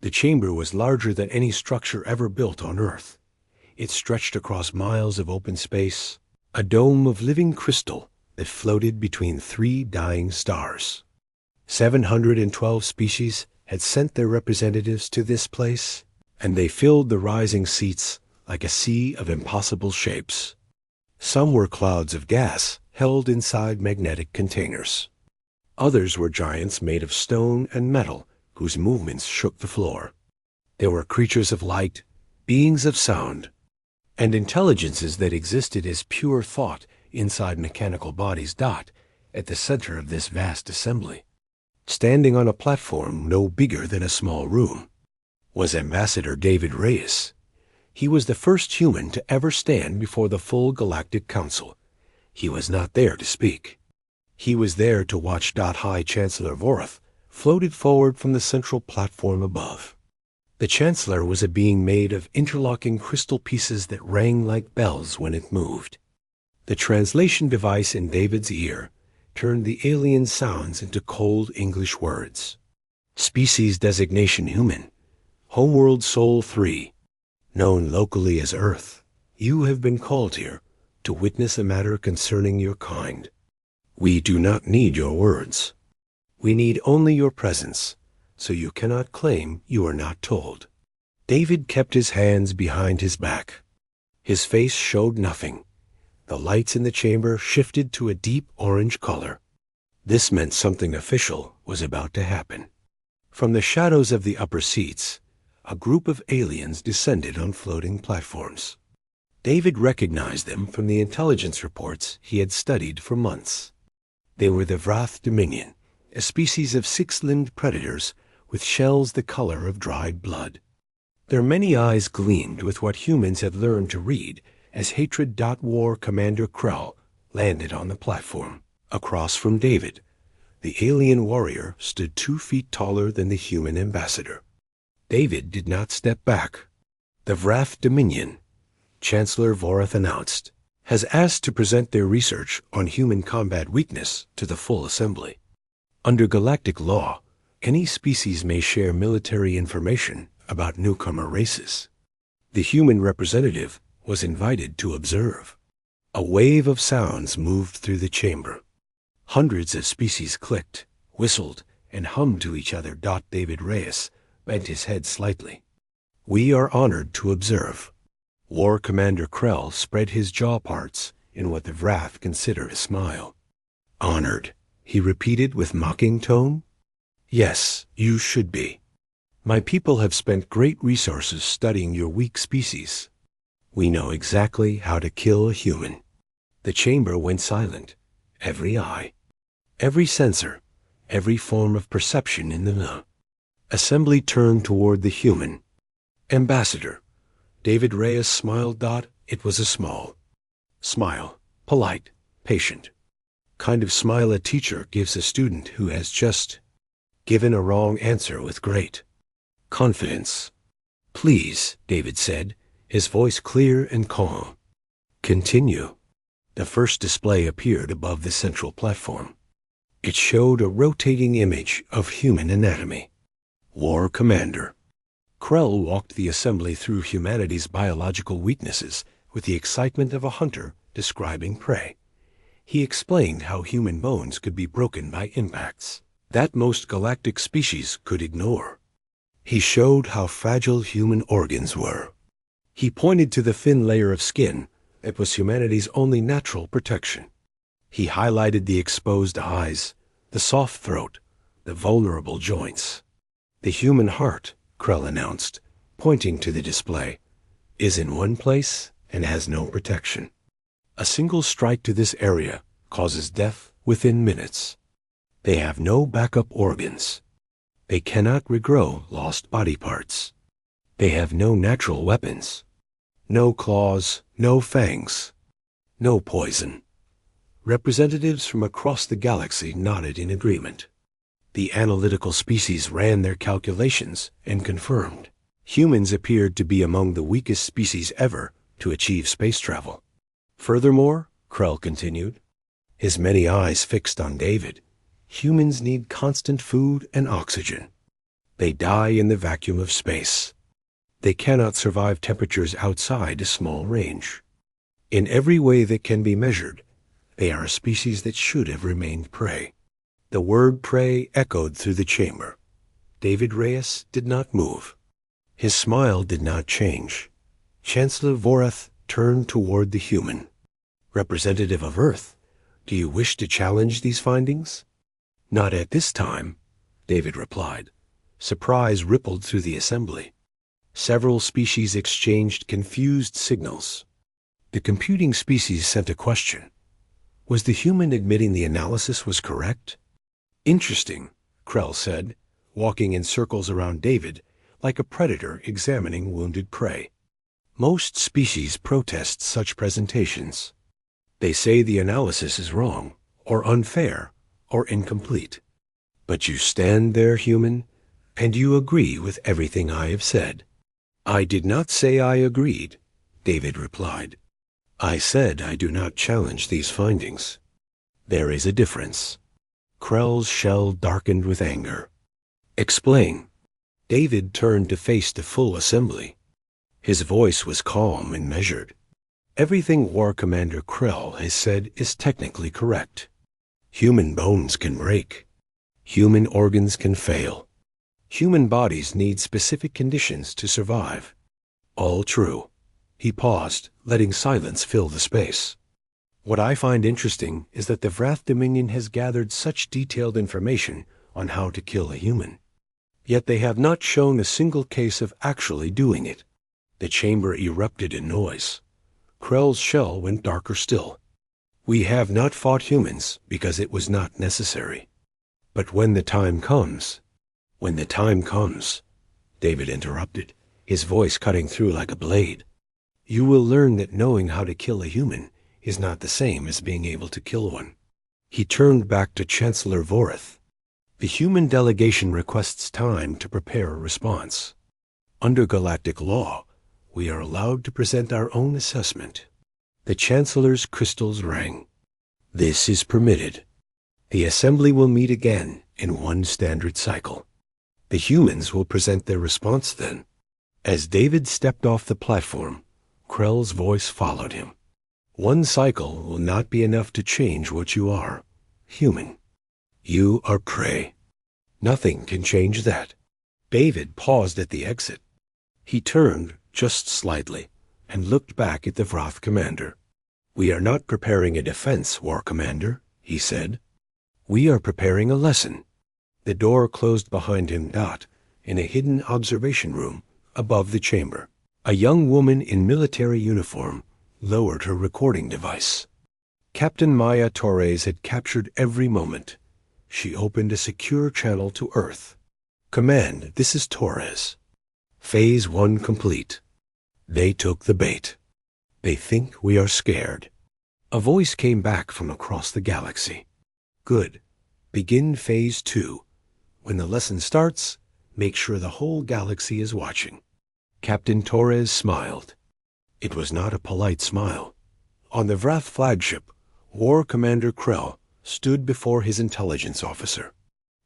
The chamber was larger than any structure ever built on Earth. It stretched across miles of open space, a dome of living crystal that floated between 3 dying stars. 712 species had sent their representatives to this place, and they filled the rising seats like a sea of impossible shapes. Some were clouds of gas held inside magnetic containers. Others were giants made of stone and metal whose movements shook the floor. There were creatures of light, beings of sound, and intelligences that existed as pure thought inside mechanical bodies. At the center of this vast assembly, standing on a platform no bigger than a small room, was Ambassador David Reyes. He was the first human to ever stand before the full Galactic Council. He was not there to speak. He was there to watch. High Chancellor Vorath floated forward from the central platform above. The Chancellor was a being made of interlocking crystal pieces that rang like bells when it moved. The translation device in David's ear turned the alien sounds into cold English words. Species designation human. Homeworld Soul 3. Known locally as Earth. You have been called here to witness a matter concerning your kind. We do not need your words. We need only your presence, so you cannot claim you are not told. David kept his hands behind his back. His face showed nothing. The lights in the chamber shifted to a deep orange color. This meant something official was about to happen. From the shadows of the upper seats, a group of aliens descended on floating platforms. David recognized them from the intelligence reports he had studied for months. They were the Vrath Dominion, a species of 6-limbed predators with shells the color of dried blood. Their many eyes gleamed with what humans had learned to read as Hatred. War Commander Krell landed on the platform. Across from David, the alien warrior stood 2 feet taller than the human ambassador. David did not step back. The Vrath Dominion, Chancellor Vorath announced, has asked to present their research on human combat weakness to the full assembly. Under galactic law, any species may share military information about newcomer races. The human representative was invited to observe. A wave of sounds moved through the chamber. Hundreds of species clicked, whistled, and hummed to each other. David Reyes bent his head slightly. We are honored to observe. War Commander Krell spread his jaw parts in what the Vrath considered a smile. Honored, he repeated with mocking tone. Yes, you should be. My people have spent great resources studying your weak species. We know exactly how to kill a human. The chamber went silent. Every eye, every sensor, every form of perception in the assembly turned toward the human ambassador. David Reyes smiled. It was a small smile, polite, patient. Kind of smile a teacher gives a student who has just given a wrong answer with great confidence. Please, David said, his voice clear and calm. Continue. The first display appeared above the central platform. It showed a rotating image of human anatomy. War Commander. Krell walked the assembly through humanity's biological weaknesses with the excitement of a hunter describing prey. He explained how human bones could be broken by impacts that most galactic species could ignore. He showed how fragile human organs were. He pointed to the thin layer of skin that was humanity's only natural protection. He highlighted the exposed eyes, the soft throat, the vulnerable joints. The human heart, Krell announced, pointing to the display, is in one place and has no protection. A single strike to this area causes death within minutes. They have no backup organs. They cannot regrow lost body parts. They have no natural weapons. No claws, no fangs, no poison. Representatives from across the galaxy nodded in agreement. The analytical species ran their calculations and confirmed. Humans appeared to be among the weakest species ever to achieve space travel. Furthermore, Krell continued, his many eyes fixed on David, humans need constant food and oxygen. They die in the vacuum of space. They cannot survive temperatures outside a small range. In every way that can be measured, they are a species that should have remained prey. The word prey echoed through the chamber. David Reyes did not move. His smile did not change. Chancellor Vorath turned toward the human. Representative of Earth, do you wish to challenge these findings? Not at this time, David replied. Surprise rippled through the assembly. Several species exchanged confused signals. The computing species sent a question. Was the human admitting the analysis was correct? Interesting, Krell said, walking in circles around David like a predator examining wounded prey. Most species protest such presentations. They say the analysis is wrong, or unfair, or incomplete. But you stand there, human, and you agree with everything I have said. I did not say I agreed, David replied. I said I do not challenge these findings. There is a difference. Krell's shell darkened with anger. Explain. David turned to face the full assembly. His voice was calm and measured. Everything War Commander Krell has said is technically correct. Human bones can break. Human organs can fail. Human bodies need specific conditions to survive. All true. He paused, letting silence fill the space. What I find interesting is that the Vrath Dominion has gathered such detailed information on how to kill a human. Yet they have not shown a single case of actually doing it. The chamber erupted in noise. Krell's shell went darker still. We have not fought humans because it was not necessary. But when the time comes, David interrupted, his voice cutting through like a blade. You will learn that knowing how to kill a human is not the same as being able to kill one. He turned back to Chancellor Vorath. The human delegation requests time to prepare a response. Under galactic law, we are allowed to present our own assessment. The Chancellor's crystals rang. This is permitted. The assembly will meet again in one standard cycle. The humans will present their response then. As David stepped off the platform, Krell's voice followed him. One cycle will not be enough to change what you are, human. You are prey. Nothing can change that. David paused at the exit. He turned just slightly and looked back at the Vrath commander. We are not preparing a defense, War Commander, he said. We are preparing a lesson. The door closed behind him. In a hidden observation room above the chamber, a young woman in military uniform lowered her recording device. Captain Maya Torres had captured every moment. She opened a secure channel to Earth. Command, this is Torres. Phase 1 complete. They took the bait. They think we are scared. A voice came back from across the galaxy. Good. Begin Phase 2. When the lesson starts, make sure the whole galaxy is watching. Captain Torres smiled. It was not a polite smile. On the Vrath flagship, War Commander Krell stood before his intelligence officer.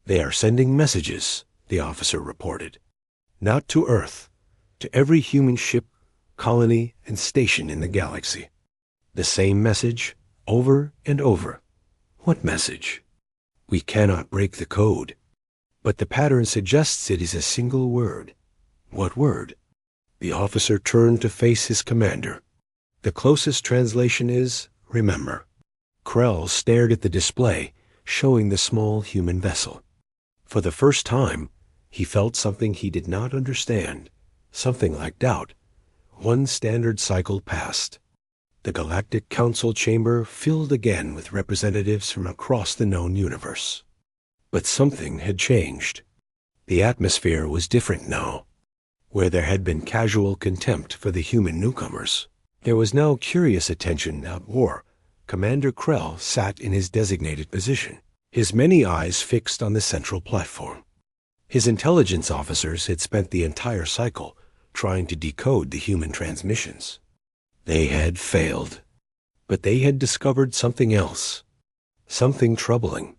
They are sending messages, the officer reported. Not to Earth, to every human ship, colony, and station in the galaxy. The same message, over and over. What message? We cannot break the code. But the pattern suggests it is a single word. What word? The officer turned to face his commander. The closest translation is, remember. Krell stared at the display, showing the small human vessel. For the first time, he felt something he did not understand, something like doubt. One standard cycle passed. The Galactic Council chamber filled again with representatives from across the known universe. But something had changed. The atmosphere was different now. Where there had been casual contempt for the human newcomers, there was now curious attention at war. Commander Krell sat in his designated position, his many eyes fixed on the central platform. His intelligence officers had spent the entire cycle trying to decode the human transmissions. They had failed. But they had discovered something else. Something troubling.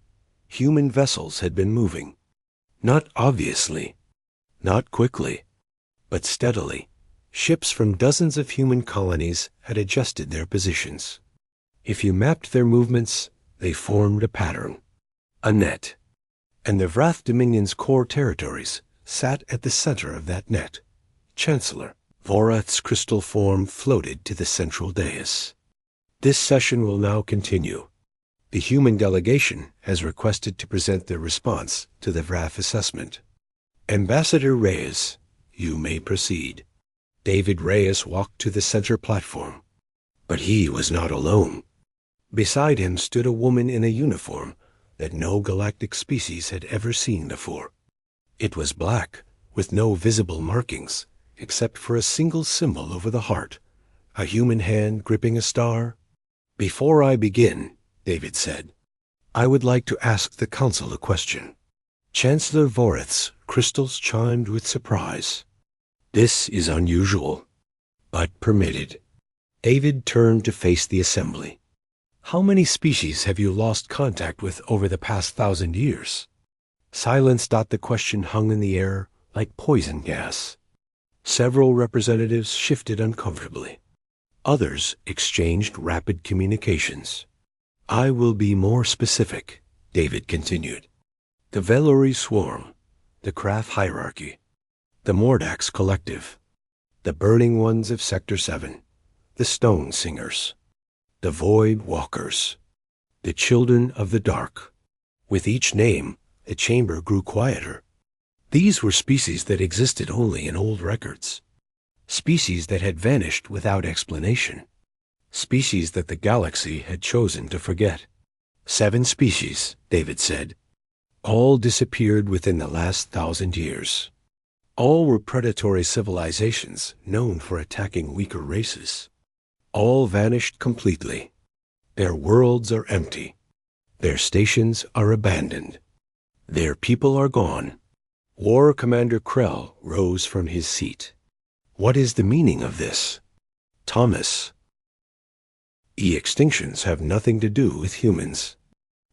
Human vessels had been moving. Not obviously, Not quickly, but steadily. Ships from dozens of human colonies had adjusted their positions. If you mapped their movements, they formed a pattern, a net. And the Vrath Dominion's core territories sat at the center of that net. Chancellor Vorath's crystal form floated to the central dais. This session will now continue. The human delegation has requested to present their response to the Vrath assessment. Ambassador Reyes, you may proceed. David Reyes walked to the center platform. But he was not alone. Beside him stood a woman in a uniform that no galactic species had ever seen before. It was black, with no visible markings, except for a single symbol over the heart, a human hand gripping a star. Before I begin, David said, I would like to ask the Council a question. Chancellor Vorath's crystals chimed with surprise. This is unusual, but permitted. David turned to face the assembly. How many species have you lost contact with over the past 1,000 years? Silence. The question hung in the air like poison gas. Several representatives shifted uncomfortably. Others exchanged rapid communications. I will be more specific, David continued. The Velori Swarm, the Craft Hierarchy, the Mordax Collective, the Burning Ones of Sector 7, the Stone Singers, the Void Walkers, the Children of the Dark. With each name, the chamber grew quieter. These were species that existed only in old records. Species that had vanished without explanation. Species that the galaxy had chosen to forget. 7 species, David said. All disappeared within the last 1,000 years. All were predatory civilizations known for attacking weaker races. All vanished completely. Their worlds are empty. Their stations are abandoned. Their people are gone. War Commander Krell rose from his seat. What is the meaning of this? Thomas. Extinctions have nothing to do with humans.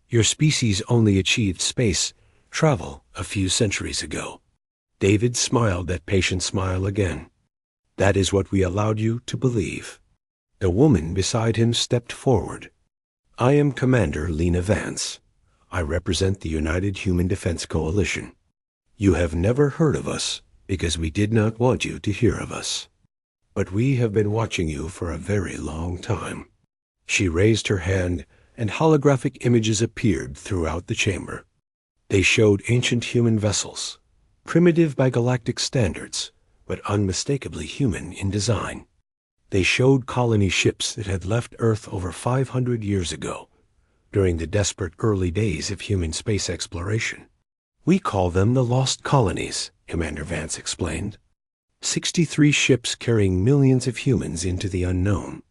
Your species only achieved space travel a few centuries ago. David smiled that patient smile again. That is what we allowed you to believe. The woman beside him stepped forward. I am Commander Lena Vance. I represent the United Human Defense Coalition. You have never heard of us because we did not want you to hear of us. But we have been watching you for a very long time. She raised her hand, and holographic images appeared throughout the chamber. They showed ancient human vessels, primitive by galactic standards, but unmistakably human in design. They showed colony ships that had left Earth over 500 years ago, during the desperate early days of human space exploration. We call them the Lost Colonies, Commander Vance explained. 63 ships carrying millions of humans into the unknown.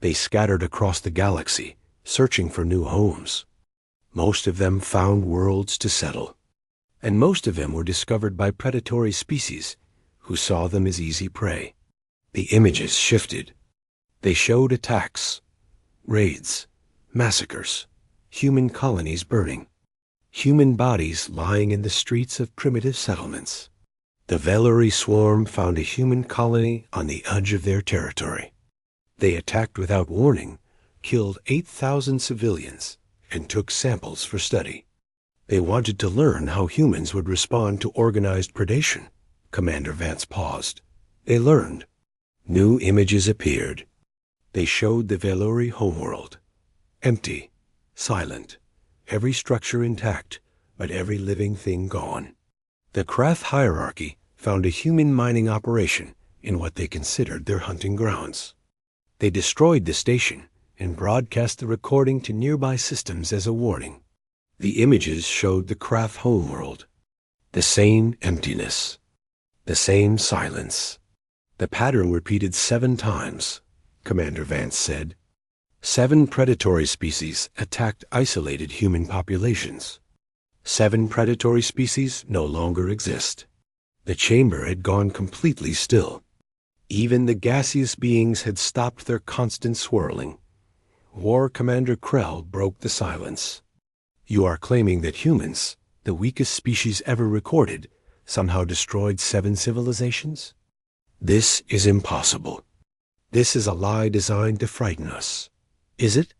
They scattered across the galaxy, searching for new homes. Most of them found worlds to settle, and most of them were discovered by predatory species who saw them as easy prey. The images shifted. They showed attacks, raids, massacres, human colonies burning, human bodies lying in the streets of primitive settlements. The Velori Swarm found a human colony on the edge of their territory. They attacked without warning, killed 8,000 civilians, and took samples for study. They wanted to learn how humans would respond to organized predation. Commander Vance paused. They learned. New images appeared. They showed the Velori homeworld. Empty, silent, every structure intact, but every living thing gone. The Krath hierarchy found a human mining operation in what they considered their hunting grounds. They destroyed the station and broadcast the recording to nearby systems as a warning. The images showed the Krath homeworld. The same emptiness. The same silence. The pattern repeated 7 times, Commander Vance said. 7 predatory species attacked isolated human populations. 7 predatory species no longer exist. The chamber had gone completely still. Even the gaseous beings had stopped their constant swirling. War Commander Krell broke the silence. You are claiming that humans, the weakest species ever recorded, somehow destroyed 7 civilizations? This is impossible. This is a lie designed to frighten us. Is it?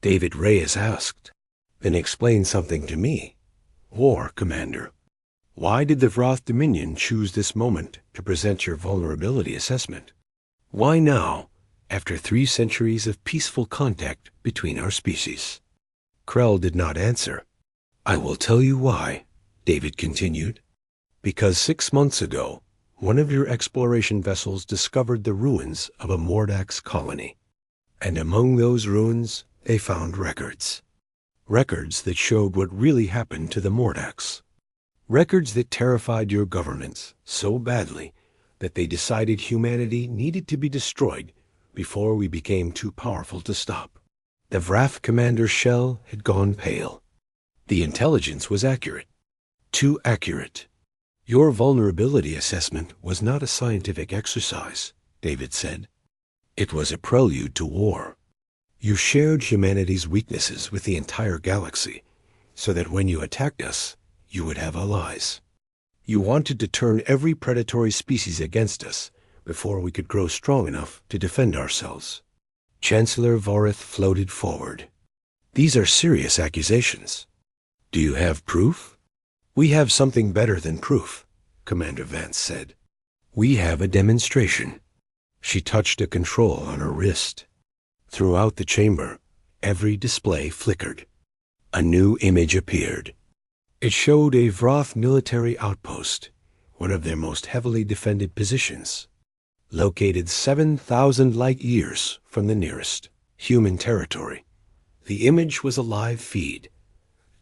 David Reyes asked. Then explain something to me. War, Commander. Why did the Vroth Dominion choose this moment to present your vulnerability assessment? Why now, after 3 centuries of peaceful contact between our species? Krell did not answer. I will tell you why, David continued. Because 6 months ago, one of your exploration vessels discovered the ruins of a Mordax colony. And among those ruins, they found records. Records that showed what really happened to the Mordax. Records that terrified your governments so badly that they decided humanity needed to be destroyed before we became too powerful to stop. The Vraf commander's shell had gone pale. The intelligence was accurate. Too accurate. Your vulnerability assessment was not a scientific exercise, David said. It was a prelude to war. You shared humanity's weaknesses with the entire galaxy, so that when you attacked us, you would have allies. You wanted to turn every predatory species against us before we could grow strong enough to defend ourselves. Chancellor Vorith floated forward. These are serious accusations. Do you have proof? We have something better than proof, Commander Vance said. We have a demonstration. She touched a control on her wrist. Throughout the chamber, every display flickered. A new image appeared. It showed a Vroth military outpost, one of their most heavily defended positions, located 7,000 light-years from the nearest human territory. The image was a live feed.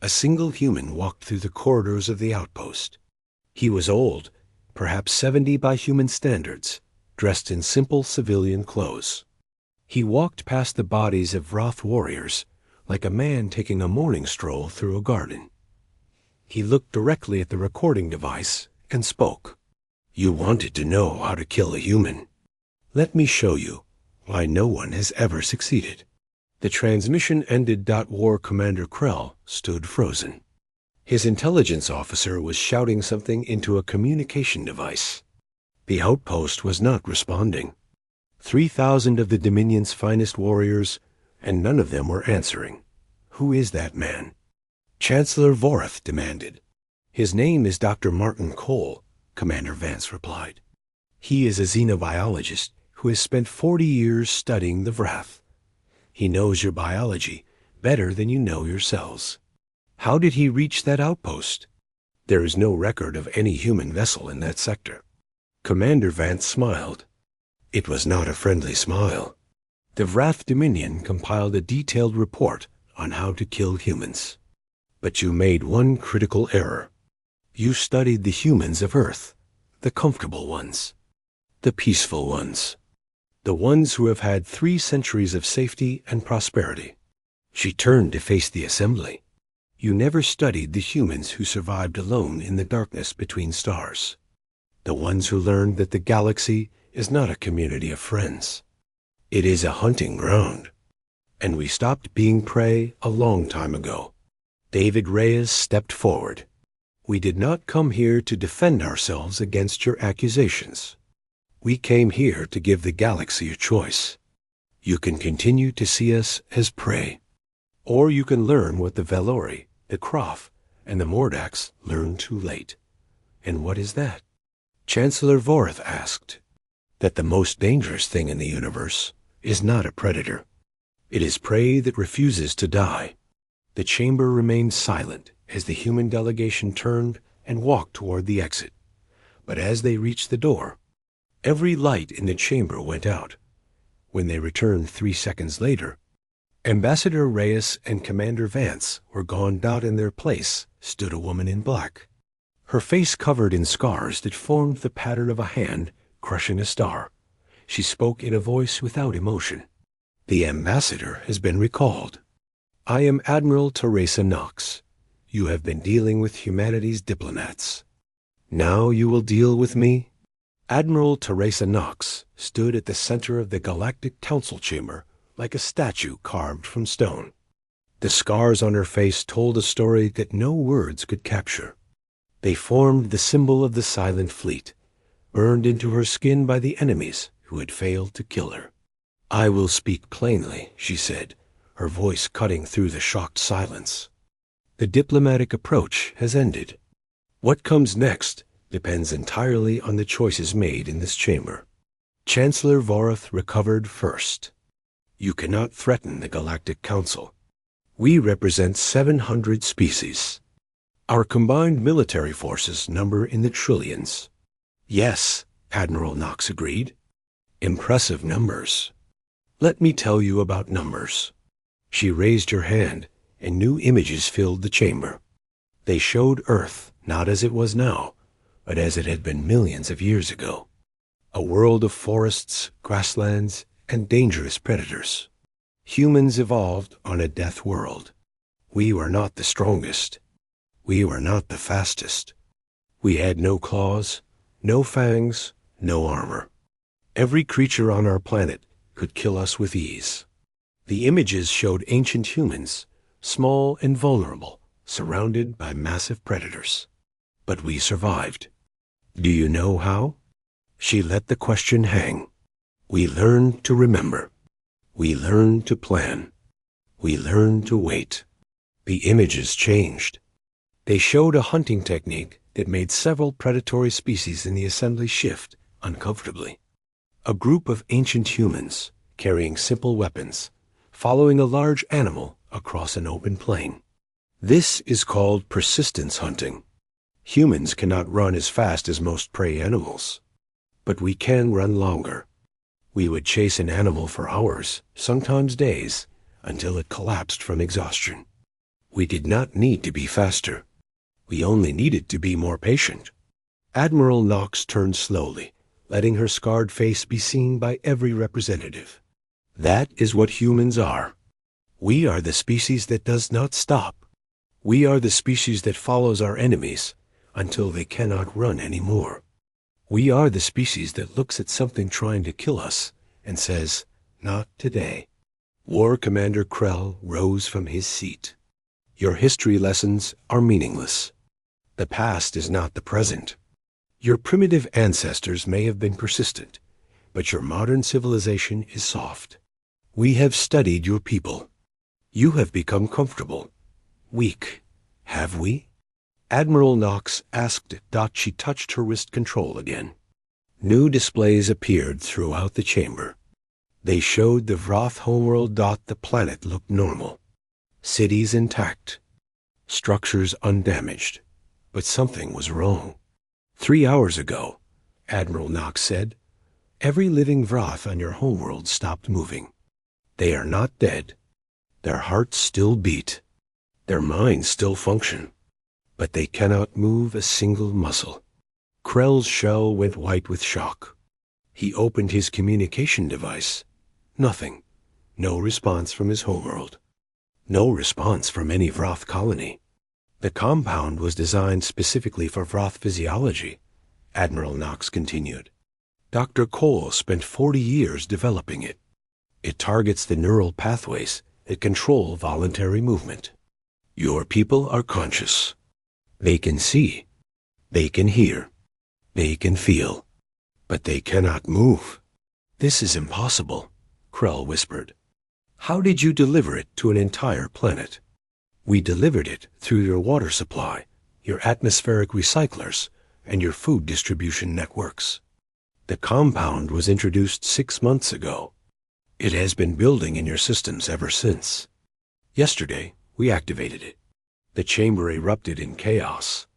A single human walked through the corridors of the outpost. He was old, perhaps 70 by human standards, dressed in simple civilian clothes. He walked past the bodies of Vroth warriors like a man taking a morning stroll through a garden. He looked directly at the recording device and spoke. You wanted to know how to kill a human. Let me show you why no one has ever succeeded. The transmission ended. War Commander Krell stood frozen. His intelligence officer was shouting something into a communication device. The outpost was not responding. 3,000 of the Dominion's finest warriors, and none of them were answering. Who is that man? Chancellor Vorith demanded. His name is Dr. Martin Cole, Commander Vance replied. He is a xenobiologist who has spent 40 years studying the Vrath. He knows your biology better than you know yourselves. How did he reach that outpost? There is no record of any human vessel in that sector. Commander Vance smiled. It was not a friendly smile. The Vrath Dominion compiled a detailed report on how to kill humans. But you made one critical error. You studied the humans of Earth, the comfortable ones, the peaceful ones, the ones who have had 3 centuries of safety and prosperity. She turned to face the assembly. You never studied the humans who survived alone in the darkness between stars, the ones who learned that the galaxy is not a community of friends. It is a hunting ground. And we stopped being prey a long time ago. David Reyes stepped forward. We did not come here to defend ourselves against your accusations. We came here to give the galaxy a choice. You can continue to see us as prey, or you can learn what the Velori, the Kroff, and the Mordax learned too late. And what is that? Chancellor Vorith asked. That the most dangerous thing in the universe is not a predator. It is prey that refuses to die. The chamber remained silent as the human delegation turned and walked toward the exit. But as they reached the door, every light in the chamber went out. When they returned 3 seconds later, Ambassador Reyes and Commander Vance were gone. In their place stood a woman in black, her face covered in scars that formed the pattern of a hand crushing a star. She spoke in a voice without emotion. The ambassador has been recalled. I am Admiral Teresa Knox. You have been dealing with humanity's diplomats. Now you will deal with me? Admiral Teresa Knox stood at the center of the Galactic Council chamber like a statue carved from stone. The scars on her face told a story that no words could capture. They formed the symbol of the Silent Fleet, burned into her skin by the enemies who had failed to kill her. "I will speak plainly," she said, her voice cutting through the shocked silence. "The diplomatic approach has ended. What comes next depends entirely on the choices made in this chamber. Chancellor Vorath recovered first. You cannot threaten the Galactic Council. We represent 700 species. Our combined military forces number in the trillions." "Yes," Admiral Knox agreed. "Impressive numbers. Let me tell you about numbers." She raised her hand, and new images filled the chamber. They showed Earth not as it was now, but as it had been millions of years ago. A world of forests, grasslands, and dangerous predators. Humans evolved on a death world. We were not the strongest. We were not the fastest. We had no claws, no fangs, no armor. Every creature on our planet could kill us with ease. The images showed ancient humans, small and vulnerable, surrounded by massive predators. But we survived. Do you know how? She let the question hang. We learned to remember. We learned to plan. We learned to wait. The images changed. They showed a hunting technique that made several predatory species in the assembly shift uncomfortably. A group of ancient humans, carrying simple weapons, following a large animal across an open plain. This is called persistence hunting. Humans cannot run as fast as most prey animals, but we can run longer. We would chase an animal for hours, sometimes days, until it collapsed from exhaustion. We did not need to be faster. We only needed to be more patient. Admiral Knox turned slowly, letting her scarred face be seen by every representative. That is what humans are. We are the species that does not stop. We are the species that follows our enemies until they cannot run anymore. We are the species that looks at something trying to kill us and says, "Not today." War Commander Krell rose from his seat. "Your history lessons are meaningless. The past is not the present. Your primitive ancestors may have been persistent, but your modern civilization is soft. We have studied your people. You have become comfortable. Weak. Have we?" Admiral Knox asked. She touched her wrist control again. New displays appeared throughout the chamber. They showed the Vroth homeworld. The planet looked normal. Cities intact. Structures undamaged. But something was wrong. 3 hours ago, Admiral Knox said, every living Vroth on your homeworld stopped moving. They are not dead. Their hearts still beat. Their minds still function. But they cannot move a single muscle. Krell's shell went white with shock. He opened his communication device. Nothing. No response from his homeworld. No response from any Vroth colony. The compound was designed specifically for Vroth physiology, Admiral Knox continued. Dr. Cole spent 40 years developing it. It targets the neural pathways that control voluntary movement. Your people are conscious. They can see. They can hear. They can feel. But they cannot move. "This is impossible," Krell whispered. "How did you deliver it to an entire planet?" "We delivered it through your water supply, your atmospheric recyclers, and your food distribution networks. The compound was introduced 6 months ago. It has been building in your systems ever since. Yesterday, we activated it. The chamber erupted in chaos.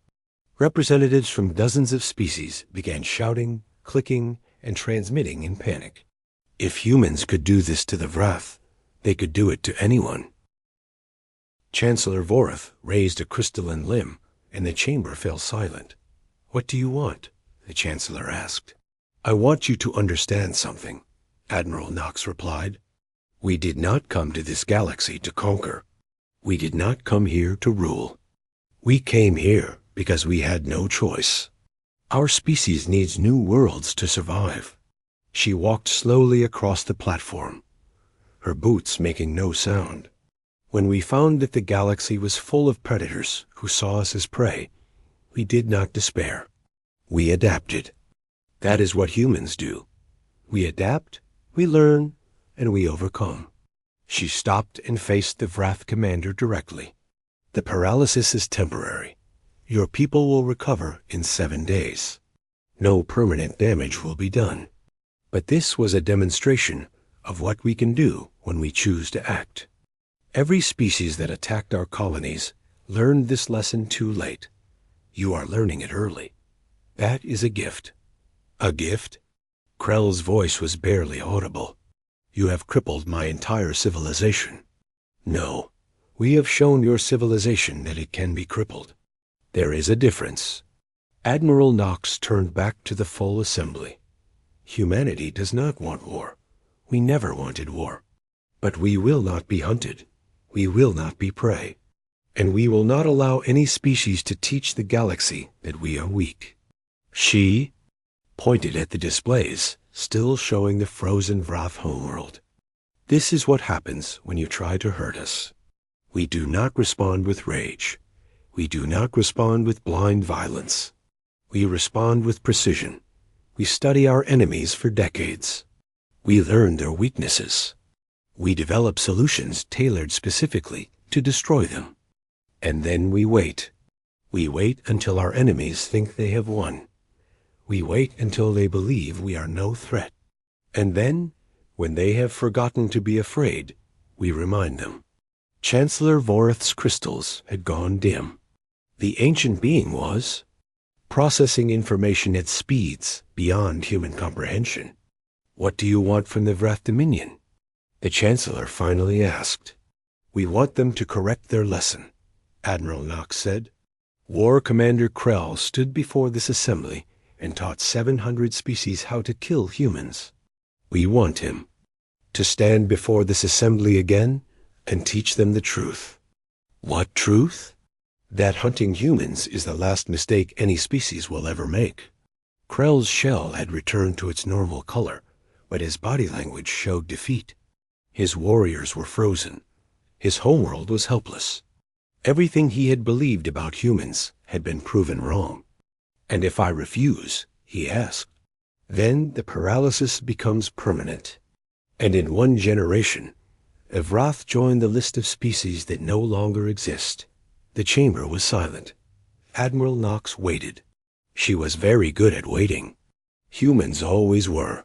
Representatives from dozens of species began shouting, clicking, and transmitting in panic. If humans could do this to the Vroth, they could do it to anyone." Chancellor Vorath raised a crystalline limb, and the chamber fell silent. "What do you want?" the Chancellor asked. "I want you to understand something," Admiral Knox replied. "We did not come to this galaxy to conquer. We did not come here to rule. We came here because we had no choice. Our species needs new worlds to survive." She walked slowly across the platform, her boots making no sound. "When we found that the galaxy was full of predators who saw us as prey, we did not despair. We adapted. That is what humans do. We adapt, we learn, and we overcome. She stopped and faced the Wrath commander directly. The paralysis is temporary. Your people will recover in 7 days. No permanent damage will be done. But this was a demonstration of what we can do when we choose to act. Every species that attacked our colonies learned this lesson too late. You are learning it early. That is a gift. A gift? Krell's voice was barely audible. You have crippled my entire civilization. No, we have shown your civilization that it can be crippled. There is a difference. Admiral Knox turned back to the full assembly. Humanity does not want war. We never wanted war. But we will not be hunted. We will not be prey. And we will not allow any species to teach the galaxy that we are weak. She pointed at the displays, still showing the frozen Wrath homeworld. This is what happens when you try to hurt us. We do not respond with rage. We do not respond with blind violence. We respond with precision. We study our enemies for decades. We learn their weaknesses. We develop solutions tailored specifically to destroy them. And then we wait. We wait until our enemies think they have won. We wait until they believe we are no threat. And then, when they have forgotten to be afraid, we remind them. Chancellor Voreth's crystals had gone dim. The ancient being was processing information at speeds beyond human comprehension. What do you want from the Wrath Dominion? The Chancellor finally asked. We want them to correct their lesson, Admiral Knox said. War Commander Krell stood before this assembly and taught 700 species how to kill humans. We want him to stand before this assembly again and teach them the truth. What truth? That hunting humans is the last mistake any species will ever make. Krell's shell had returned to its normal color, but his body language showed defeat. His warriors were frozen. His homeworld was helpless. Everything he had believed about humans had been proven wrong. And if I refuse, he asked, then the paralysis becomes permanent. And in 1 generation, if Wrath joined the list of species that no longer exist. The chamber was silent. Admiral Knox waited. She was very good at waiting. Humans always were.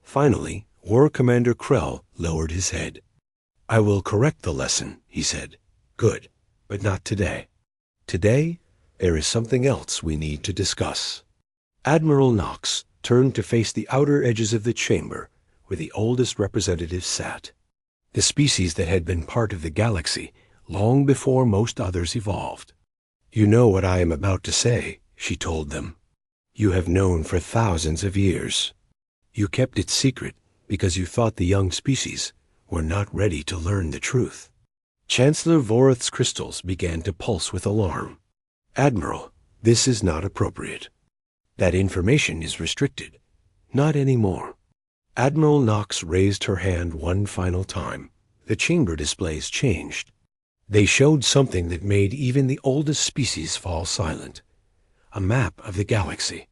Finally, War Commander Krell lowered his head. I will correct the lesson, he said. Good, but not today. Today, there is something else we need to discuss. Admiral Knox turned to face the outer edges of the chamber where the oldest representatives sat. The species that had been part of the galaxy long before most others evolved. You know what I am about to say, she told them. You have known for thousands of years. You kept it secret because you thought the young species were not ready to learn the truth. Chancellor Voreth's crystals began to pulse with alarm. Admiral, this is not appropriate. That information is restricted. Not anymore. Admiral Knox raised her hand one final time. The chamber displays changed. They showed something that made even the oldest species fall silent. A map of the galaxy.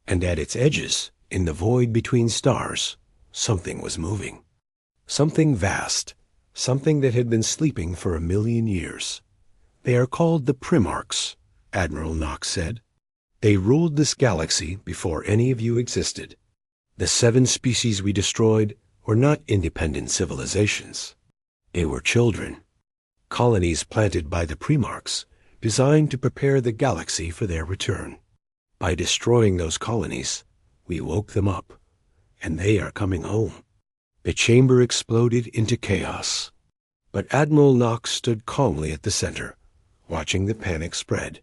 And at its edges, in the void between stars, something was moving. Something vast. Something that had been sleeping for 1,000,000 years. They are called the Primarchs, Admiral Knox said. They ruled this galaxy before any of you existed. The 7 species we destroyed were not independent civilizations. They were children. Colonies planted by the Primarchs, designed to prepare the galaxy for their return. By destroying those colonies, we woke them up, and they are coming home. The chamber exploded into chaos. But Admiral Knox stood calmly at the center, watching the panic spread.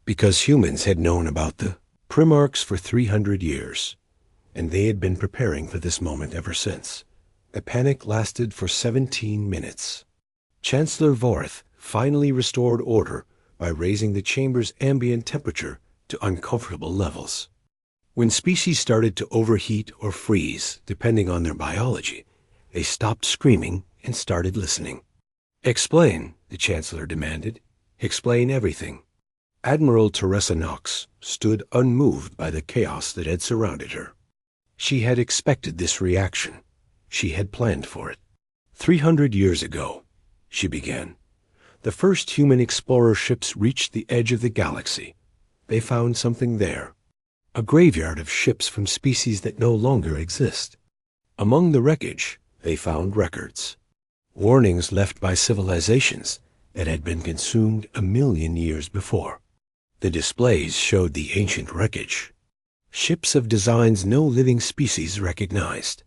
Because humans had known about the Primarchs for 300 years, and they had been preparing for this moment ever since. The panic lasted for 17 minutes. Chancellor Voreth finally restored order by raising the chamber's ambient temperature to uncomfortable levels. When species started to overheat or freeze, depending on their biology, they stopped screaming and started listening. Explain, the Chancellor demanded. Explain everything. Admiral Teresa Knox stood unmoved by the chaos that had surrounded her. She had expected this reaction. She had planned for it. 300 years ago, she began, the first human explorer ships reached the edge of the galaxy. They found something there, a graveyard of ships from species that no longer exist. Among the wreckage, they found records, warnings left by civilizations that had been consumed 1,000,000 years before. The displays showed the ancient wreckage, ships of designs no living species recognized,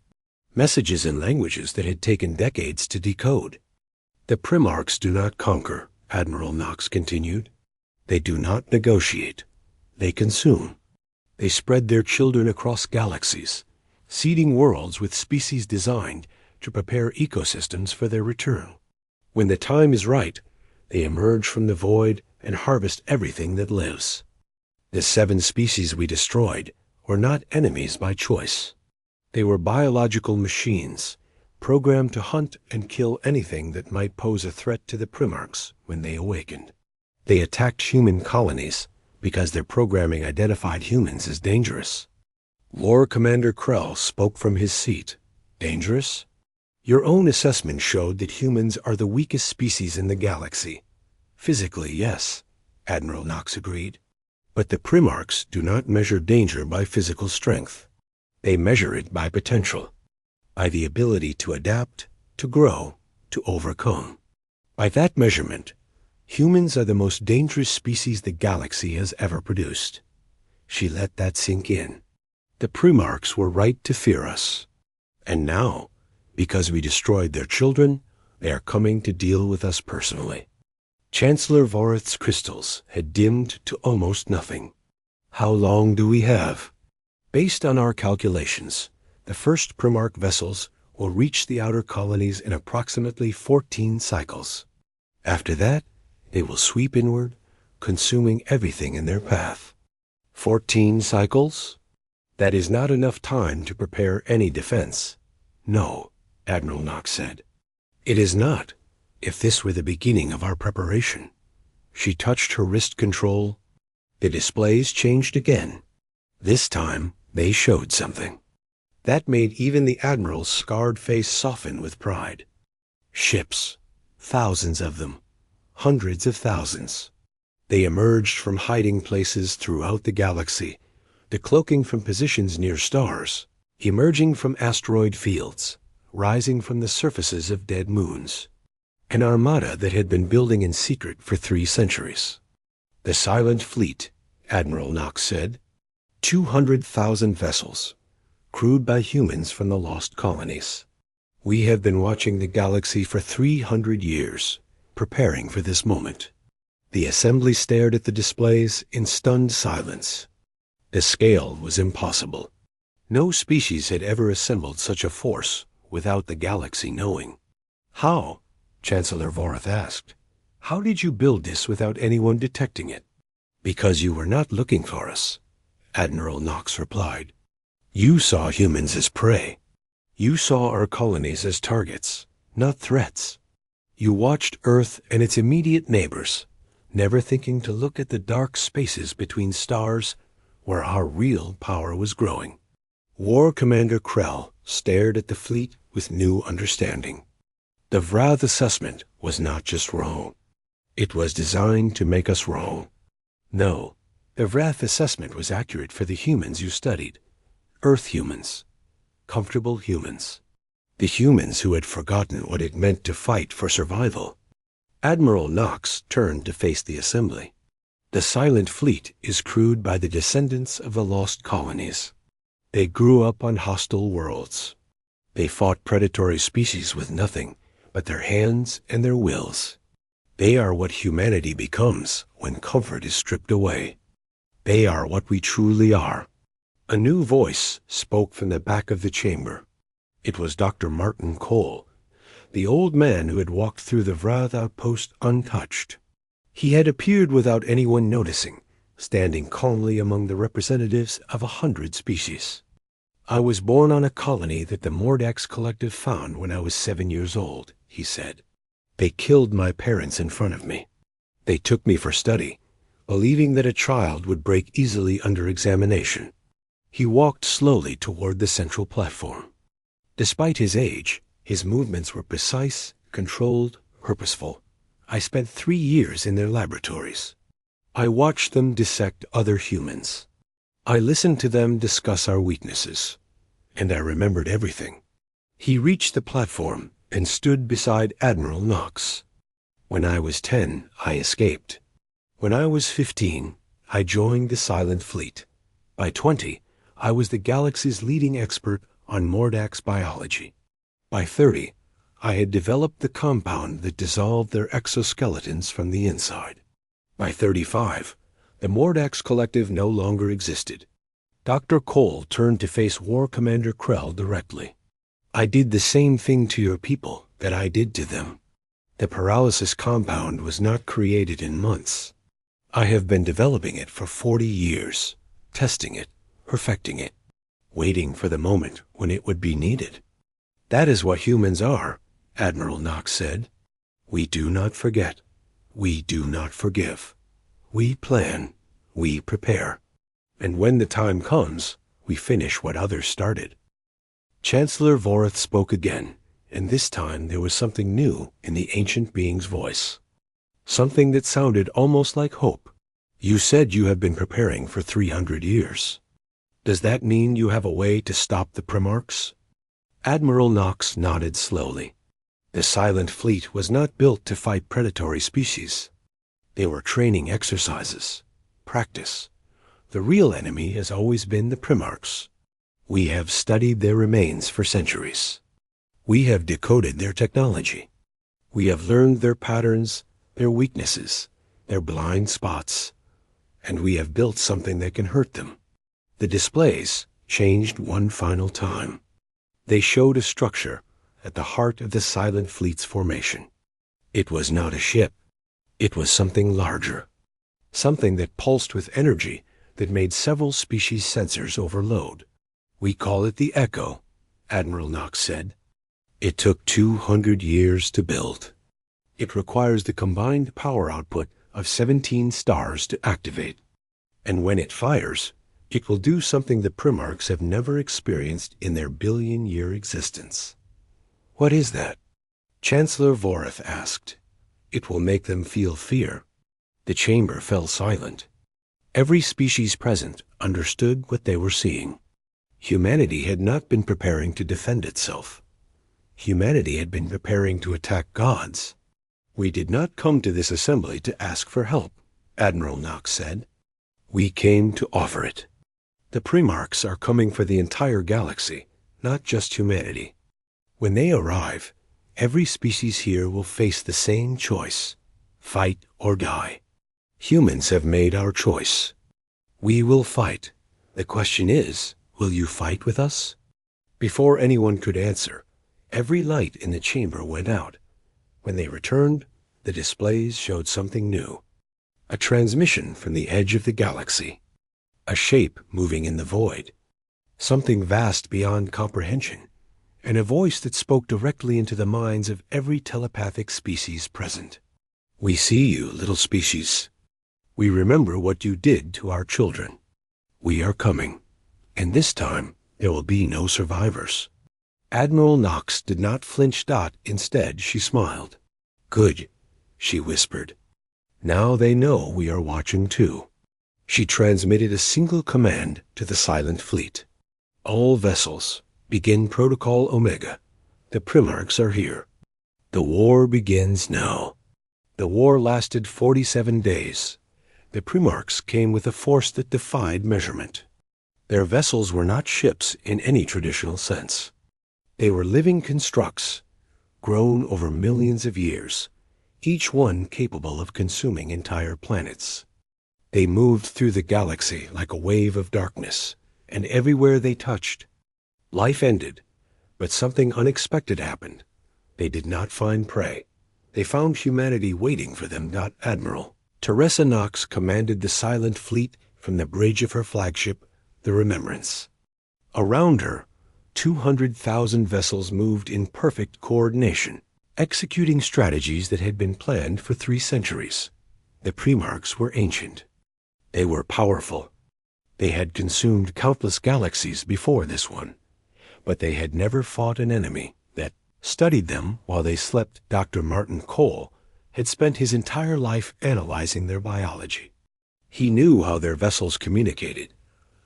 messages in languages that had taken decades to decode. The Primarchs do not conquer, Admiral Knox continued. They do not negotiate. They consume. They spread their children across galaxies, seeding worlds with species designed to prepare ecosystems for their return. When the time is right, they emerge from the void and harvest everything that lives. The 7 species we destroyed were not enemies by choice. They were biological machines, programmed to hunt and kill anything that might pose a threat to the Primarchs when they awakened. They attacked human colonies because their programming identified humans as dangerous. War Commander Krell spoke from his seat. Dangerous? Your own assessment showed that humans are the weakest species in the galaxy. Physically, yes, Admiral Knox agreed. But the Primarchs do not measure danger by physical strength. They measure it by potential, by the ability to adapt, to grow, to overcome. By that measurement, humans are the most dangerous species the galaxy has ever produced. She let that sink in. The Primarchs were right to fear us. And now, because we destroyed their children, they are coming to deal with us personally. Chancellor Vorith's crystals had dimmed to almost nothing. How long do we have? Based on our calculations, the first Primarch vessels will reach the outer colonies in approximately 14 cycles. After that, they will sweep inward, consuming everything in their path. 14 cycles? That is not enough time to prepare any defense. No, Admiral Knox said. It is not, if this were the beginning of our preparation. She touched her wrist control. The displays changed again. This time, they showed something. That made even the Admiral's scarred face soften with pride. Ships, thousands of them, hundreds of thousands. They emerged from hiding places throughout the galaxy, decloaking from positions near stars, emerging from asteroid fields, rising from the surfaces of dead moons. An armada that had been building in secret for 3 centuries. The Silent Fleet, Admiral Knox said. 200,000 vessels, crewed by humans from the lost colonies. We have been watching the galaxy for 300 years, preparing for this moment. The assembly stared at the displays in stunned silence. The scale was impossible. No species had ever assembled such a force without the galaxy knowing. How? Chancellor Vorith asked. How did you build this without anyone detecting it? Because you were not looking for us, Admiral Knox replied. You saw humans as prey. You saw our colonies as targets, not threats. You watched Earth and its immediate neighbors, never thinking to look at the dark spaces between stars where our real power was growing. War Commander Krell stared at the fleet with new understanding. The Vrath assessment was not just wrong. It was designed to make us wrong. No, the Vrath assessment was accurate for the humans you studied. Earth humans. Comfortable humans. The humans who had forgotten what it meant to fight for survival. Admiral Knox turned to face the assembly. The Silent Fleet is crewed by the descendants of the lost colonies. They grew up on hostile worlds. They fought predatory species with nothing but their hands and their wills. They are what humanity becomes when comfort is stripped away. They are what we truly are. A new voice spoke from the back of the chamber. It was Dr. Martin Cole, the old man who had walked through the Vrath outpost untouched. He had appeared without anyone noticing, standing calmly among the representatives of 100 species. I was born on a colony that the Mordax Collective found when I was 7 years old, he said. They killed my parents in front of me. They took me for study, believing that a child would break easily under examination. He walked slowly toward the central platform. Despite his age, his movements were precise, controlled, purposeful. I spent 3 years in their laboratories. I watched them dissect other humans. I listened to them discuss our weaknesses. And I remembered everything. He reached the platform and stood beside Admiral Knox. When I was 10, I escaped. When I was 15, I joined the Silent Fleet. By 20, I was the galaxy's leading expert on Mordak's biology. By 30, I had developed the compound that dissolved their exoskeletons from the inside. By 35, the Mordak's collective no longer existed. Dr. Cole turned to face War Commander Krell directly. I did the same thing to your people that I did to them. The paralysis compound was not created in months. I have been developing it for 40 years, testing it, perfecting it, waiting for the moment when it would be needed. That is what humans are, Admiral Knox said. We do not forget. We do not forgive. We plan. We prepare. And when the time comes, we finish what others started. Chancellor Vorath spoke again, and this time there was something new in the ancient being's voice. Something that sounded almost like hope. You said you have been preparing for 300 years. Does that mean you have a way to stop the Primarchs? Admiral Knox nodded slowly. The Silent Fleet was not built to fight predatory species. They were training exercises, practice. The real enemy has always been the Primarchs. We have studied their remains for centuries. We have decoded their technology. We have learned their patterns, their weaknesses, their blind spots, and we have built something that can hurt them. The displays changed one final time. They showed a structure at the heart of the Silent Fleet's formation. It was not a ship. It was something larger. Something that pulsed with energy that made several species' sensors overload. We call it the Echo, Admiral Knox said. It took 200 years to build. It requires the combined power output of 17 stars to activate. And when it fires, it will do something the Primarchs have never experienced in their billion-year existence. What is that? Chancellor Vorath asked. It will make them feel fear. The chamber fell silent. Every species present understood what they were seeing. Humanity had not been preparing to defend itself. Humanity had been preparing to attack gods. We did not come to this assembly to ask for help, Admiral Knox said. We came to offer it. The Primarchs are coming for the entire galaxy, not just humanity. When they arrive, every species here will face the same choice, fight or die. Humans have made our choice. We will fight. The question is, will you fight with us? Before anyone could answer, every light in the chamber went out. When they returned, the displays showed something new. A transmission from the edge of the galaxy. A shape moving in the void. Something vast beyond comprehension. And a voice that spoke directly into the minds of every telepathic species present. We see you, little species. We remember what you did to our children. We are coming. And this time, there will be no survivors. Admiral Knox did not flinch. Instead, she smiled. Good, she whispered. Now they know we are watching too. She transmitted a single command to the Silent Fleet. All vessels, begin Protocol Omega. The Primarchs are here. The war begins now. The war lasted 47 days. The Primarchs came with a force that defied measurement. Their vessels were not ships in any traditional sense. They were living constructs, grown over millions of years, each one capable of consuming entire planets. They moved through the galaxy like a wave of darkness, and everywhere they touched, life ended, but something unexpected happened. They did not find prey. They found humanity waiting for them. Admiral Teresa Knox commanded the Silent Fleet from the bridge of her flagship, the Remembrance. Around her, 200,000 vessels moved in perfect coordination, executing strategies that had been planned for 3 centuries. The Primarchs were ancient. They were powerful. They had consumed countless galaxies before this one, but they had never fought an enemy that studied them while they slept. Dr. Martin Cole had spent his entire life analyzing their biology. He knew how their vessels communicated,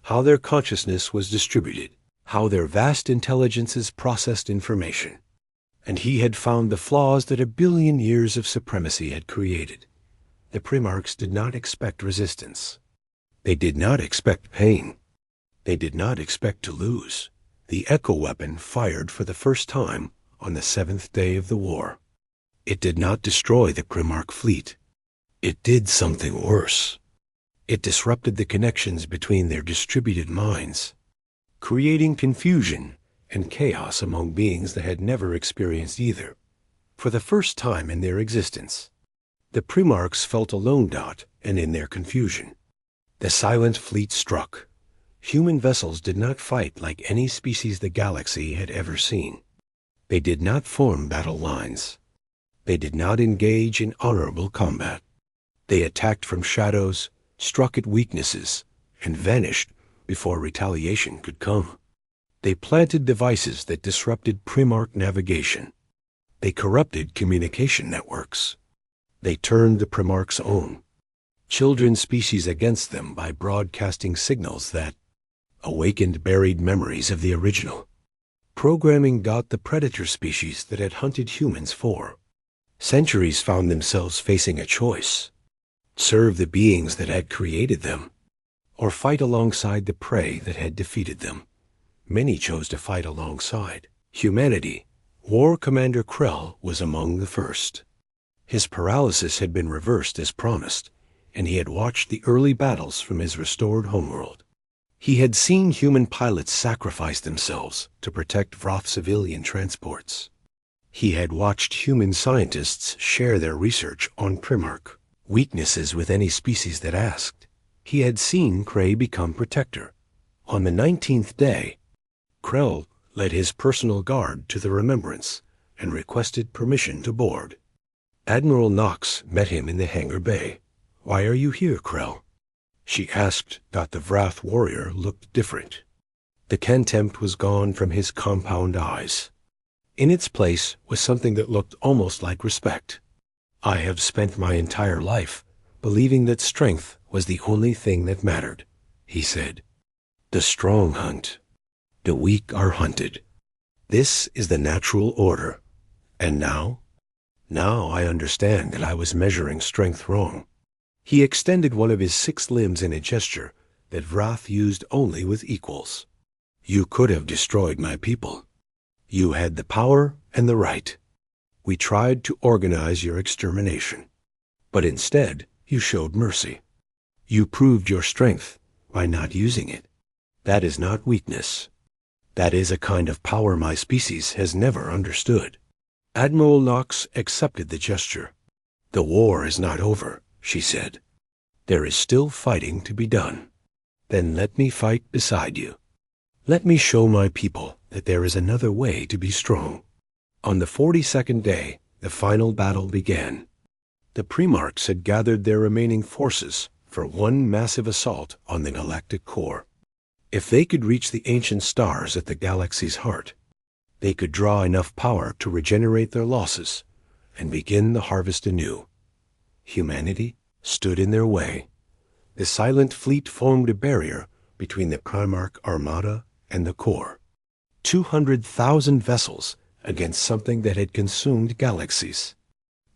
how their consciousness was distributed, how their vast intelligences processed information. And he had found the flaws that a billion years of supremacy had created. The Primarchs did not expect resistance. They did not expect pain. They did not expect to lose. The echo weapon fired for the first time on the 7th day of the war. It did not destroy the Primarch fleet. It did something worse. It disrupted the connections between their distributed minds, creating confusion and chaos among beings that had never experienced either. For the first time in their existence, the Primarchs felt alone. And in their confusion, the silent fleet struck. Human vessels did not fight like any species the galaxy had ever seen. They did not form battle lines. They did not engage in honorable combat. They attacked from shadows, struck at weaknesses, and vanished before retaliation could come. They planted devices that disrupted Primarch navigation. They corrupted communication networks. They turned the Primarch's own children species against them by broadcasting signals that awakened buried memories of the original. Programming. The predator species that had hunted humans for centuries found themselves facing a choice: serve the beings that had created them, or fight alongside the prey that had defeated them. Many chose to fight alongside humanity. War Commander Krell was among the first. His paralysis had been reversed as promised, and he had watched the early battles from his restored homeworld. He had seen human pilots sacrifice themselves to protect Vroth civilian transports. He had watched human scientists share their research on Primarch weaknesses with any species that asked. He had seen Krell become protector. On the 19th day, Krell led his personal guard to the Remembrance and requested permission to board. Admiral Knox met him in the hangar bay. "Why are you here, Krell?" she asked. The Vrath warrior looked different. The contempt was gone from his compound eyes. In its place was something that looked almost like respect. "I have spent my entire life believing that strength was the only thing that mattered," he said. "The strong hunt. The weak are hunted. This is the natural order. And now I understand that I was measuring strength wrong." He extended one of his 6 limbs in a gesture that Vrath used only with equals. "You could have destroyed my people. You had the power and the right. We tried to organize your extermination. But instead, you showed mercy. You proved your strength by not using it. That is not weakness. That is a kind of power my species has never understood." Admiral Knox accepted the gesture. "The war is not over," she said. "There is still fighting to be done. Then let me fight beside you. Let me show my people that there is another way to be strong." On the 42nd day, the final battle began. The Primarchs had gathered their remaining forces for one massive assault on the galactic core. If they could reach the ancient stars at the galaxy's heart, they could draw enough power to regenerate their losses and begin the harvest anew. Humanity stood in their way. The silent fleet formed a barrier between the Primarch armada and the core. 200,000 vessels against something that had consumed galaxies.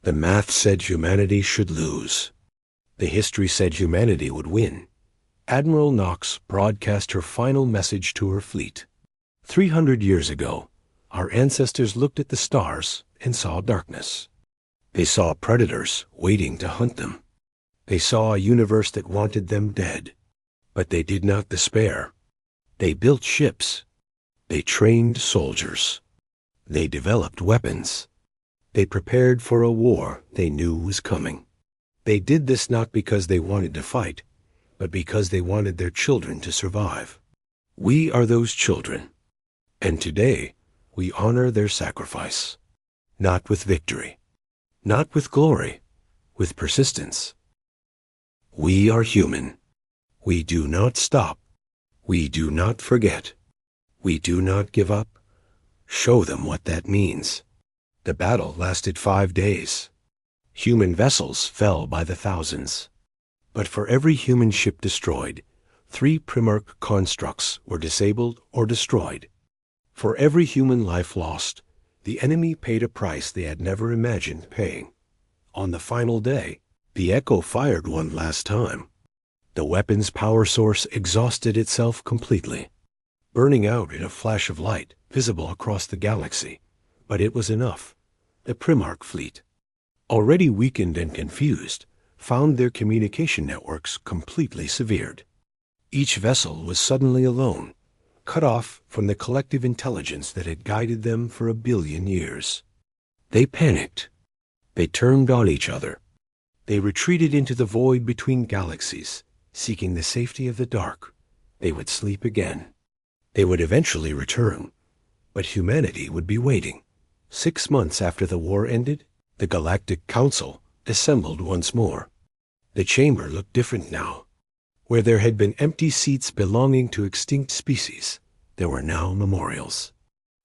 The math said humanity should lose. The history said humanity would win. Admiral Knox broadcast her final message to her fleet. 300 years ago, our ancestors looked at the stars and saw darkness. They saw predators waiting to hunt them. They saw a universe that wanted them dead. But they did not despair. They built ships. They trained soldiers. They developed weapons. They prepared for a war they knew was coming. They did this not because they wanted to fight, but because they wanted their children to survive. We are those children, and today we honor their sacrifice, not with victory, not with glory, with persistence. We are human. We do not stop. We do not forget. We do not give up. Show them what that means. The battle lasted 5 days. Human vessels fell by the thousands. But for every human ship destroyed, 3 Primarch constructs were disabled or destroyed. For every human life lost, the enemy paid a price they had never imagined paying. On the final day, the Echo fired one last time. The weapon's power source exhausted itself completely, burning out in a flash of light visible across the galaxy. But it was enough. The Primarch fleet, already weakened and confused, found their communication networks completely severed. Each vessel was suddenly alone, cut off from the collective intelligence that had guided them for 1 billion years. They panicked. They turned on each other. They retreated into the void between galaxies, seeking the safety of the dark. They would sleep again. They would eventually return, but humanity would be waiting. 6 months after the war ended, the Galactic Council assembled once more. The chamber looked different now. Where there had been empty seats belonging to extinct species, there were now memorials.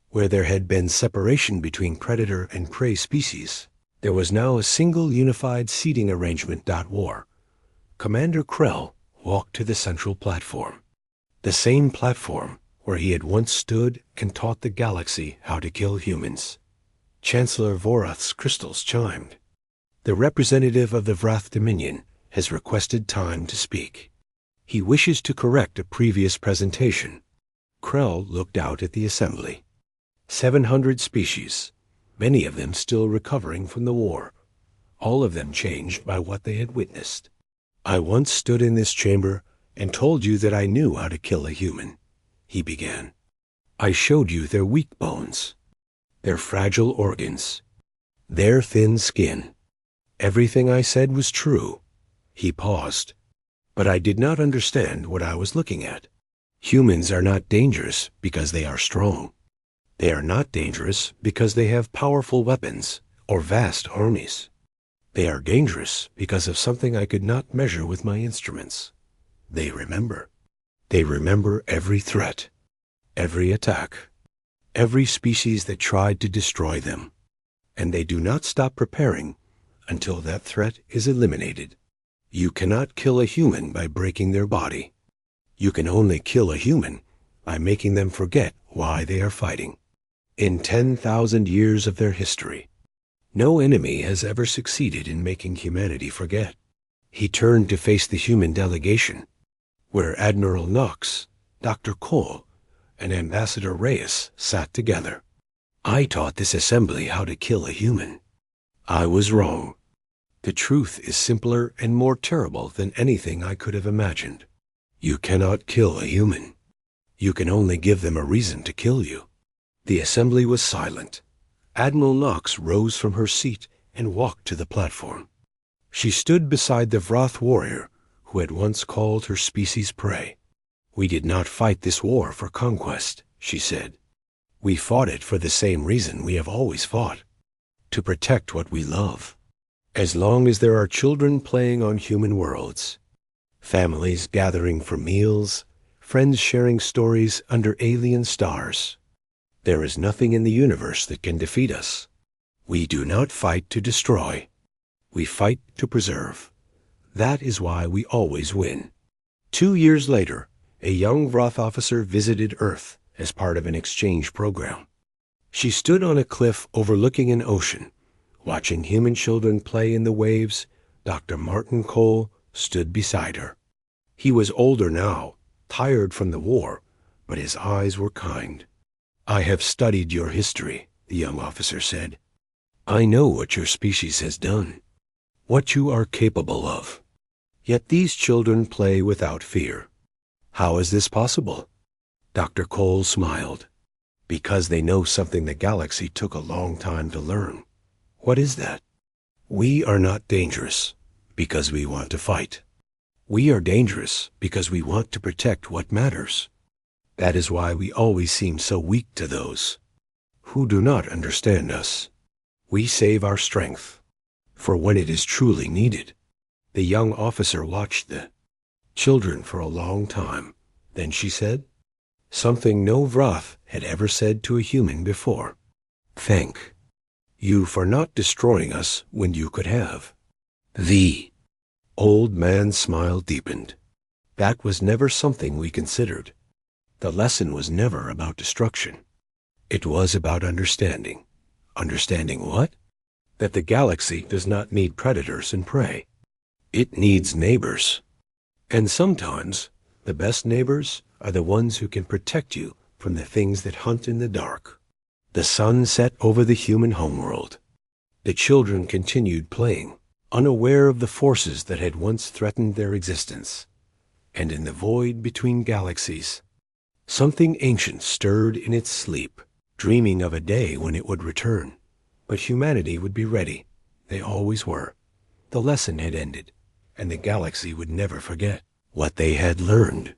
Where there had been separation between predator and prey species, there was now a single unified seating arrangement. War. Commander Krell walked to the central platform. The same platform where he had once stood and taught the galaxy how to kill humans. Chancellor Vorath's crystals chimed. The representative of the Vrath Dominion has requested time to speak. He wishes to correct a previous presentation. Krell looked out at the assembly. 700 species, many of them still recovering from the war, all of them changed by what they had witnessed. I once stood in this chamber and told you that I knew how to kill a human, he began. I showed you their weak bones, their fragile organs, their thin skin. Everything I said was true. He paused. But I did not understand what I was looking at. Humans are not dangerous because they are strong. They are not dangerous because they have powerful weapons or vast armies. They are dangerous because of something I could not measure with my instruments. They remember. They remember every threat, every attack, every species that tried to destroy them. And they do not stop preparing until that threat is eliminated. You cannot kill a human by breaking their body. You can only kill a human by making them forget why they are fighting. In 10,000 years of their history, no enemy has ever succeeded in making humanity forget. He turned to face the human delegation, where Admiral Knox, Dr. Cole, and Ambassador Reyes sat together. I taught this assembly how to kill a human. I was wrong. The truth is simpler and more terrible than anything I could have imagined. You cannot kill a human. You can only give them a reason to kill you. The assembly was silent. Admiral Knox rose from her seat and walked to the platform. She stood beside the Vrath warrior who had once called her species prey. We did not fight this war for conquest, she said. We fought it for the same reason we have always fought, to protect what we love. As long as there are children playing on human worlds, families gathering for meals, friends sharing stories under alien stars, there is nothing in the universe that can defeat us. We do not fight to destroy. We fight to preserve. That is why we always win. 2 years later, a young Vrath officer visited Earth as part of an exchange program. She stood on a cliff overlooking an ocean. Watching human children play in the waves, Dr. Martin Cole stood beside her. He was older now, tired from the war, but his eyes were kind. I have studied your history, the young officer said. I know what your species has done, what you are capable of. Yet these children play without fear. How is this possible? Dr. Cole smiled. Because they know something the galaxy took a long time to learn. What is that? We are not dangerous because we want to fight. We are dangerous because we want to protect what matters. That is why we always seem so weak to those who do not understand us. We save our strength for when it is truly needed. The young officer watched the Children for a long time. Then she said, something no Vrath had ever said to a human before. Thank you for not destroying us when you could have. The old man's smile deepened. That was never something we considered. The lesson was never about destruction. It was about understanding. Understanding what? That the galaxy does not need predators and prey. It needs neighbors. And sometimes, the best neighbors are the ones who can protect you from the things that hunt in the dark. The sun set over the human homeworld. The children continued playing, unaware of the forces that had once threatened their existence. And in the void between galaxies, something ancient stirred in its sleep, dreaming of a day when it would return. But humanity would be ready. They always were. The lesson had ended, and the galaxy would never forget what they had learned.